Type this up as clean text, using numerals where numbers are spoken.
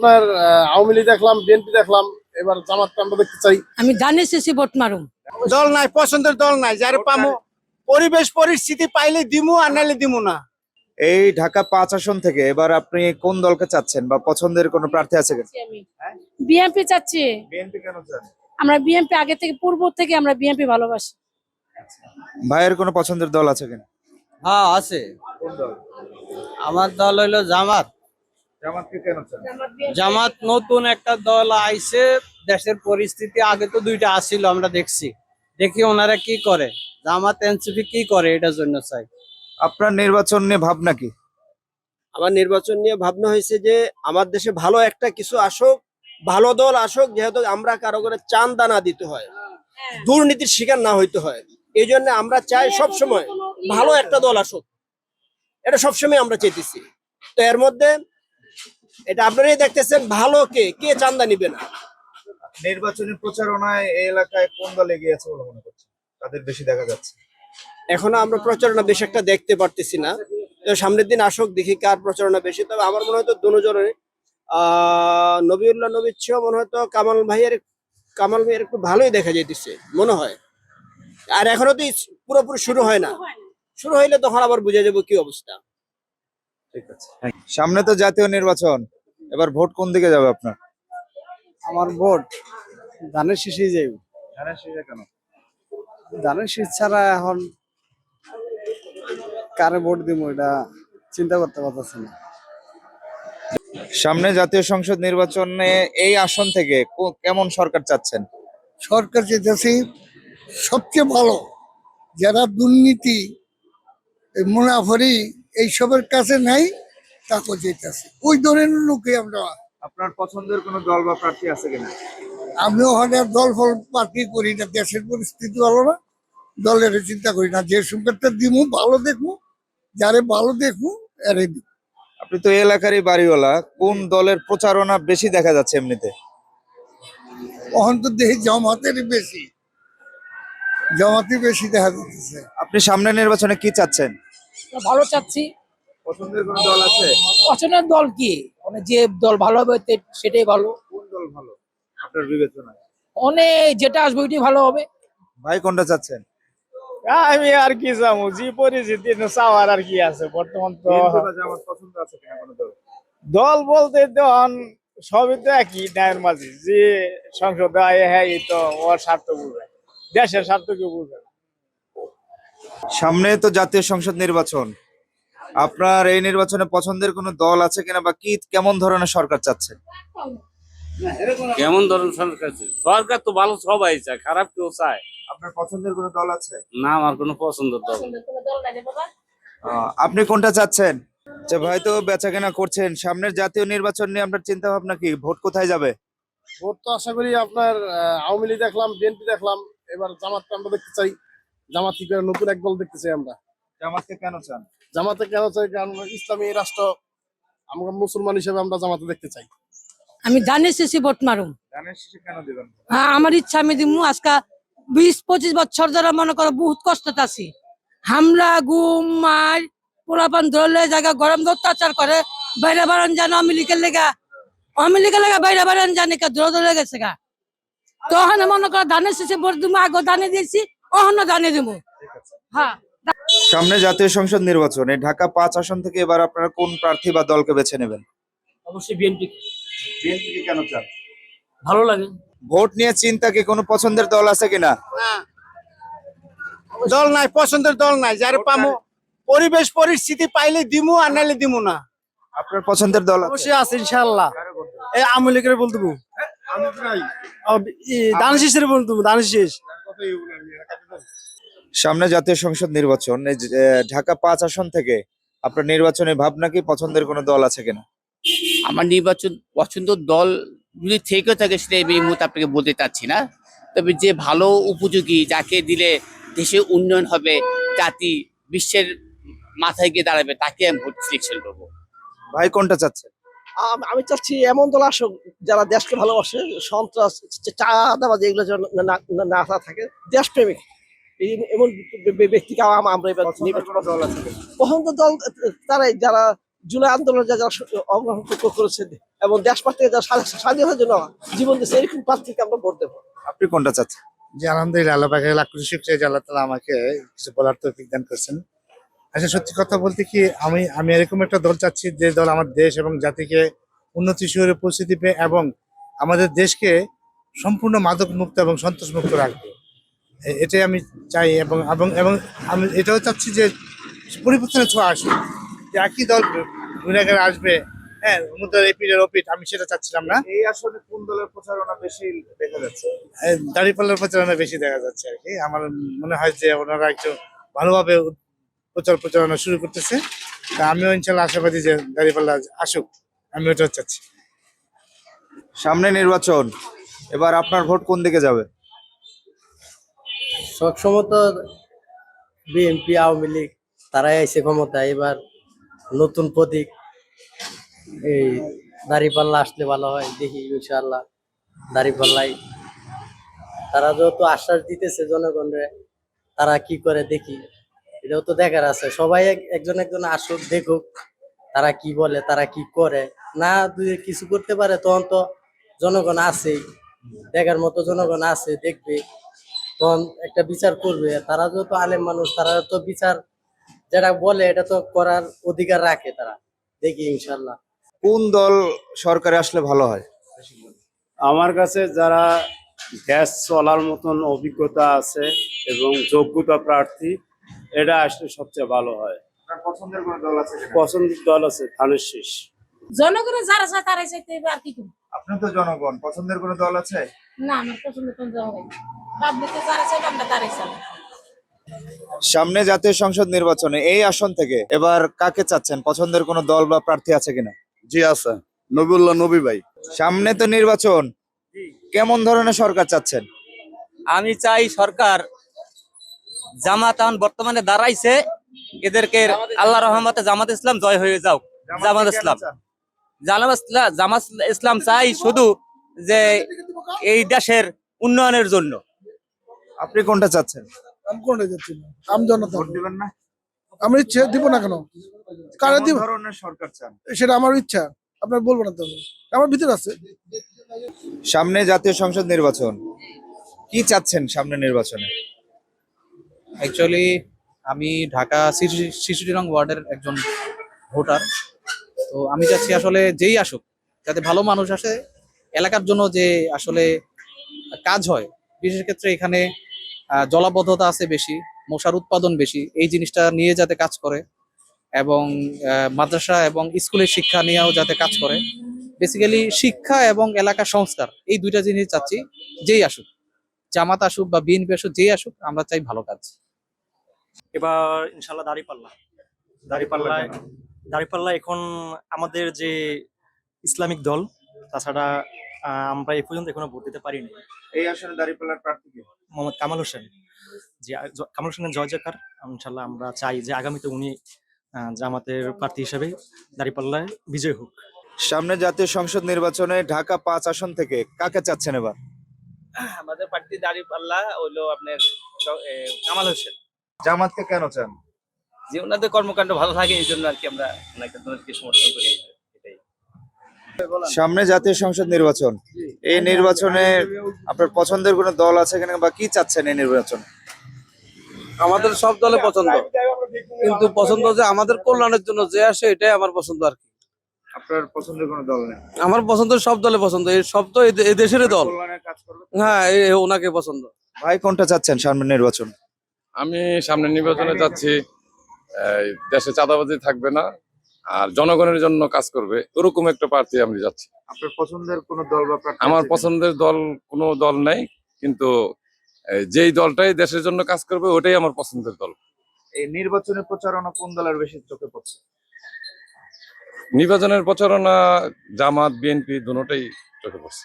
আপনার আওয়ামী লীগ দেখলাম, বিএনপি দেখলাম, এবার জামাতটা আমরা দেখতে চাই। আমি ধানের শেষে ভোট মারুম। দল নাই, পছন্দের দল নাই, যারে পামো পরিবেশ পরিস্থিতি পাইলে দিমু আর নাইলে দিমু না। এই ঢাকা 5 আসন থেকে এবার আপনি কোন দলকে চাচ্ছেন বা পছন্দের কোনো প্রার্থী আছে কিনা? বিএনপি চাচ্ছি। বিএনপি কেন চান? আমরা বিএনপি আগে থেকে পূর্ব থেকে আমরা বিএনপি ভালোবাসি। ভাইয়ের কোনো পছন্দের দল আছে কিনা? হ্যাঁ আছে। কোন দল? আমার দল হইলো জামাত। জামাতকে কেন চান? জামাত নতুন একটা দল আইছে, দেশের পরিস্থিতি আগে তো দুইটা আসছিল, আমরা দেখছি, দেখি ওনারা কি করে, জামাত এনসিপি কি করে, এটার জন্য চাই। আপনার নির্বাচন নিয়ে ভাবনা কি? আমার নির্বাচন নিয়ে ভাবনা হয়েছে যে আমার দেশে ভালো একটা কিছু আসুক, ভালো দল আসুক, যেহেতু আমরা কারো করে চান্দা না দিতে হয়, দুর্নীতির শিকার না হইতে হয়। এই জন্য আমরা চাই সব সময় ভালো একটা দল আসুক, এটা সবসময় আমরা চাইতেছি। তো এর মধ্যে এটা আপনারাই দেখতেছেন, ভালো কে কে চান্দা নিবে না। নির্বাচনী প্রচারণায় এই এলাকায় কোন দল এগিয়ে আছে বলে মনে করছেন? তাদের বেশি দেখা যাচ্ছে। এখনো আমরা প্রচারণা বেশি একটা দেখতে পারতেছি না, তো সামনের দিন আসুক, দেখি কার প্রচারণা বেশি। তবে আমার মনে হয় তো দুজনের নবীউল্লাহ নবীর চেয়েও মনে হয় তো কামাল ভাইয়ের একটু ভালোই দেখা যাইতেছে মনে হয়। আর এখনো তো পুরোপুরি শুরু হয় না, শুরু হইলে তখন আবার বুঝে যাবো কি অবস্থা। ঠিক আছে। সামনে তো জাতীয় নির্বাচন, এবার ভোট কোন দিকে যাবে আপনার? আমার ভোট ধানের শীষেই যাই। ধানের শীষে কেন? ধানের শীষ ছাড়া এখন কারে ভোট দিব এটা চিন্তা করতে পারতেছি না। সামনে জাতীয় সংসদ নির্বাচনে এই আসন থেকে কেমন সরকার চাচ্ছেন? সরকার যেতেছে সবচেয়ে ভালো, যারা দুর্নীতি মুনাফরি এইসবের কাছে নাই, তাকে যেতেছে ওই ধরনের লোকে আমরা। আপনার পছন্দের কোনো দল বা প্রার্থী আছে কিনা? আমিও ওখানে দল ফল পার্টি করি না, দেশের পরিস্থিতি ভালো না, দলের চিন্তা করি না, যে সংখ্যাটা দিমু ভালো দেখবো, যারে ভালো দেখবো এরে দিব। আপনি তো এই এলাকারই বাড়িওয়ালা, কোন দলের প্রচারণা বেশি দেখা যাচ্ছে এমনিতে? ওখান তো দেখি জামাতের বেশি, জামাতই বেশি দেখা যাচ্ছে। আপনি সামনে নির্বাচনে কি চাচ্ছেন? ভালো চাচ্ছি। পছন্দের কোনো দল আছে? পছন্দের দল কি, মানে যে দল ভালো হবে সেটাই ভালো। কোন দল ভালো আপনার বিবেচনায়? অনেক যেটা আসবে ওইটাই ভালো হবে। ভাই কোনটা চাচ্ছেন? আমি আর কি চাবো, যে পরিস্থিতি চাওয়ার আর কি আছে বর্তমান। তো বিএনপি বা জামাত পছন্দ আছে কিনা কোনো দল? দল বলতে তখন সবই তো একই ন্যায়ের মাঝে, যে সংসদে আয় হ্যাঁ এই তো ওর স্বার্থ বুঝে, দেশের স্বার্থ কেউ বুঝে। সামনে তো জাতীয় সংসদ নির্বাচন, আপনার এই নির্বাচনে পছন্দের কোনো দল আছে কিনা বা কি কেমন ধরনের সরকার চাচ্ছেন? কেমন ধরনের সরকার আছে? সরকার তো ভালো সবাই চায়, খারাপ কেউ চায় আপনার পছন্দের কোনো দল আছে? না, আমার কোনো পছন্দের দল নেই। আপনি কোনটা চাচ্ছেন? আচ্ছা ভাই, তো বেচাকেনা করছেন, সামনের জাতীয় নির্বাচন নিয়ে আপনার চিন্তা ভাবনা কি? ভোট কোথায় যাবে? ভোট তো আশা করি আপনার আওয়ামী লীগ দেখলাম, বিএনপি দেখলাম, এবার জামাতটা আমরা দেখতে চাই। জামাত কি করে নতুন এক দল দেখতে চাই আমরা। জামাতকে কেন চান? জামাতে কেন চাই? কারণ ইসলামী রাষ্ট্র, আমরা মুসলমান হিসেবে আমরা জামাতে দেখতে চাই। আমি ধানের শেষে ভোট মারুম। ধানের শীষে কেন দিবেন? হ্যাঁ, আমার ইচ্ছা আমি দিমু। আজকা 20-25 বছর ধরে মনে করো বহুত কষ্টতে আছি। হামলা গুম মার পোলাপান ধরলে জায়গা গরম অত্যাচার করে, বাইরে বাড়ান জানো আওয়ামী লীগের লেগা বাইরে বাড়ান জানি কা ধরে ধরে গেছে গা। তখন মনে করো ধানের শেষে ভোট দিমু, আগে ধানে দিয়েছি, অহনো ধানে দিমু। হ্যাঁ। সামনে জাতীয় সংসদ নির্বাচন, এই ঢাকা 5 আসন থেকে এবার আপনারা কোন প্রার্থী বা দলকে বেছে নেবেন? অবশ্যই বিএনপি। বিএনপি কেন চান? ভালো লাগে। ভোট নিয়ে চিন্তা কি? কোনো পছন্দের দল আছে কিনা? দল নাই, পছন্দের দল নাই, যারে পামো পরিবেশ পরিস্থিতি পাইলে দিমু আর নাইলে দিমু না। আপনার পছন্দের দল আছে? অবশ্যই আছে ইনশাআল্লাহ। এই আওয়ামী লীগের বলতে দান শেষের বলতে দান শেষ। সামনে জাতীয় সংসদ নির্বাচন, এই যে, ঢাকা 5 আসন থেকে আপনার নির্বাচনে ভাবনা কি? পছন্দের কোনো দল আছে কিনা? আমার নির্বাচন পছন্দ দল যদি থেকেও থাকে সেটা এই মুহূর্তে আপনাকে বলতে চাচ্ছি না, তবে যে ভালো উপযোগী, যাকে দিলে দেশের উন্নয়ন হবে, জাতি বিশ্বের মাথায় গিয়ে দাঁড়াবে, তাকে আমি ভোট সিলেকশন করবো। ভাই কোনটা চাচ্ছেন? আমি চাচ্ছি এমন দল আসুক যারা দেশকে ভালোবাসে, সন্ত্রাস চাঁদাবাজি এগুলো যেন না থাকে, দেশপ্রেমিক এমন ব্যক্তিকে আমরা এবার পছন্দের কোনো দল আছে কিনা? পছন্দ দল তারাই যারা জুলাই আন্দোলনে যারা অংশগ্রহণ করেছে এবং দেশ থেকে যারা স্বাধীনতার জন্য জীবন দিয়েছে এরকম প্রার্থীকে আমরা ভোট দেবো। আপনি কোনটা চাচ্ছেন? যে আলহামদুলিল্লাহ আল্লাহ পাকের লাখ কোটি শুকরিয়া যে আল্লাহ তাআলা আমাকে কিছু বলার তৌফিক দান করছেন। আচ্ছা, সত্যি কথা বলতে কি, আমি এরকম একটা দল চাচ্ছি যে দল আমার দেশ এবং জাতিকে উন্নতি শিখরে পৌঁছে দিবে এবং আমাদের দেশকে সম্পূর্ণ মাদক মুক্ত এবং সন্ত্রাস মুক্ত রাখবে। এটাই আমি চাই এবং এবং এবং আমি এটাও চাচ্ছি যে পরিবর্তনের ছোঁয়া আসবে, যে একই দল ঘুরে আসবে, হ্যাঁ অন্যদের এপিডের ওপিড, আমি সেটা চাচ্ছিলাম না। এই আসলে কোন দলের প্রচারণা বেশি দেখা যাচ্ছে? দাঁড়িপাল্লার প্রচারণা বেশি দেখা যাচ্ছে আর কি। আমার মনে হয় যে ওনারা একটু ভালোভাবে প্রচারণা শুরু করতেছে। তা আমিও ইনশাল্লাহ আশাবাদী যে দাঁড়িপাল্লা আসুক, আমি ওটা চাচ্ছি। সামনে নির্বাচন, এবার আপনার ভোট কোন দিকে যাবে? সবসময় তো বিএনপি আওয়ামী লীগ তারাই আইছে ক্ষমতায়, এবার নতুন প্রতীক এই দাঁড়িপাল্লা আসলে ভালো হয়, দেখি ইনশাআল্লাহ দাঁড়িপাল্লাই। তারা যত আশ্বাস দিতেছে জনগণরে, তারা কি করে দেখি, এটাও তো দেখার আছে। সবাই একজন একজন আসুক, দেখুক তারা কি বলে, তারা কি করে। না দুই কিছু করতে পারে তখন তো জনগণ আছে, দেখার মতো জনগণ আছে, দেখবে তখন একটা বিচার করবে। তারা যত আলেম মানুষ, তারা তো বিচার যেটা বলে এটা তো করার অধিকার রাখে তারা, দেখি ইনশাল্লাহ। কোন দল সরকারে আসলে ভালো হয়? আমার কাছে যারা দেশ চলার মতন অভিজ্ঞতা আছে এবং যোগ্যতা প্রার্থী, এটা আসলে সবচেয়ে ভালো হয়। আপনার পছন্দের কোন দল আছে? পছন্দের দল আছে ধানের শীষ। জনগণের যারা চায় তারাই চাইতে হবে, আর কি করবো। আপনি তো জনগণ, পছন্দের কোন দল আছে? না, আমার পছন্দ কোন জনগণ পাবলিকে যারা চাইবে আমরা তারাই চাই। সামনে জাতীয় সংসদ নির্বাচনে এই আসন থেকে এবার কাকে চাচ্ছেন? পছন্দের কোন দল বা প্রার্থী আছে কিনা? জি আছে, নবিউল্লাহ নবী ভাই। সামনে তো নির্বাচন, কেমন ধরনের সরকার চাচ্ছেন? আমি চাই সরকার, জামাত এখন বর্তমানে দাঁড়াইছে, এদেরকে আল্লাহ রহমতে জামাত ইসলাম জয় হয়ে যাও। জামাত ইসলাম জামাত ইসলাম চাই শুধু যে এই দেশের উন্নয়নের জন্য। আপনি কোনটা চাচ্ছেন? আমি কোনটা যাচ্ছি না, আমি জনতা ভোট দিবেন না? আমি ইচ্ছে দিব না কেন, কারা কেমন দিব ধরনের সরকার চান? সেটা আমার ইচ্ছা, আপনার বলবো না তো, আমার ভিতরে আছে। সামনে জাতীয় সংসদ নির্বাচন, কি চাচ্ছেন সামনে নির্বাচনে? অ্যাকচুয়ালি আমি ঢাকা 66 নং ওয়ার্ডের একজন ভোটার। তো আমি চাচ্ছি আসলে যেই আসুক যাতে ভালো মানুষ আসে, এলাকার জন্য যে আসলে কাজ হয়। বিশেষ ক্ষেত্রে এখানে জলাবদ্ধতা আছে বেশি, মশার উৎপাদন বেশি, এই জিনিসটা নিয়ে যাতে কাজ করে এবং মাদ্রাসা এবং স্কুলের শিক্ষা নিয়েও যাতে কাজ করে। বেসিক্যালি শিক্ষা এবং এলাকা সংস্কার, এই দুইটা জিনিস চাচ্ছি যেই আসুক, জামাত আসুক বা বিএনপি আসুক, যেই আসুক আমরা চাই ভালো কাজ। এবার ইনশাল্লাহ দাঁড়িপাল্লা এখন আমাদের যে ইসলামিক দল, তাছাড়া আমরা এই পর্যন্ত এখনো ভোট দিতে পারিনি। এই আসনে দাঁড়িপাল্লার প্রার্থী কে? মোহাম্মদ কামাল হোসেন, যে কামাল হোসেনের জয় জয়কার। ইনশাল্লাহ আমরা চাই যে আগামীতে উনি জামাতের প্রার্থী হিসেবে দাঁড়িপাল্লায় বিজয় হোক। সামনে জাতীয় সংসদ নির্বাচনে ঢাকা 5 আসন থেকে কাকে চাচ্ছেন এবার? আমাদের প্রার্থী দাঁড়িপাল্লা হইলো আপনার কামাল হোসেন। জামাতকে কেন চান? যে ওনাদের কর্মকাণ্ড ভালো থাকে, এই জন্য আর কি আমরা ওনাদেরকে সমর্থন করি। সামনে জাতীয় সংসদ নির্বাচন, এই নির্বাচনে আপনার পছন্দের কোন দল আছে কিনা বা কি চাচ্ছেন এই নির্বাচনে? আমাদের সব দলে পছন্দ, কিন্তু পছন্দ যে আমাদের কল্যাণের জন্য যে আসে এটাই আমার পছন্দ আর কি। আপনার পছন্দের কোন দল নেই? আমার পছন্দ সব দলে পছন্দ, এই সব তো এই দেশের দল। কল্যাণের কাজ করবে? হ্যাঁ, ওনাকে পছন্দ। ভাই কোনটা চাচ্ছেন সামনে নির্বাচন? আমি সামনে নির্বাচনে যাচ্ছি দেশে চাঁদাবাজি থাকবে না আর জনগণের জন্য কাজ করবে, ওরকম একটা প্রার্থী আমি যাচ্ছি। আপনার পছন্দের কোন দল বা প্রার্থী আমার আছে কিনা? পছন্দের দল কোনো দল নাই, কিন্তু যেই দলটাই দেশের জন্য কাজ করবে ওটাই আমার পছন্দের দল। এই নির্বাচনের প্রচারণা কোন দলের বেশি চোখে পড়ছে? নির্বাচনের প্রচারণা জামাত বিএনপি দুটোটাই চোখে পড়ছে।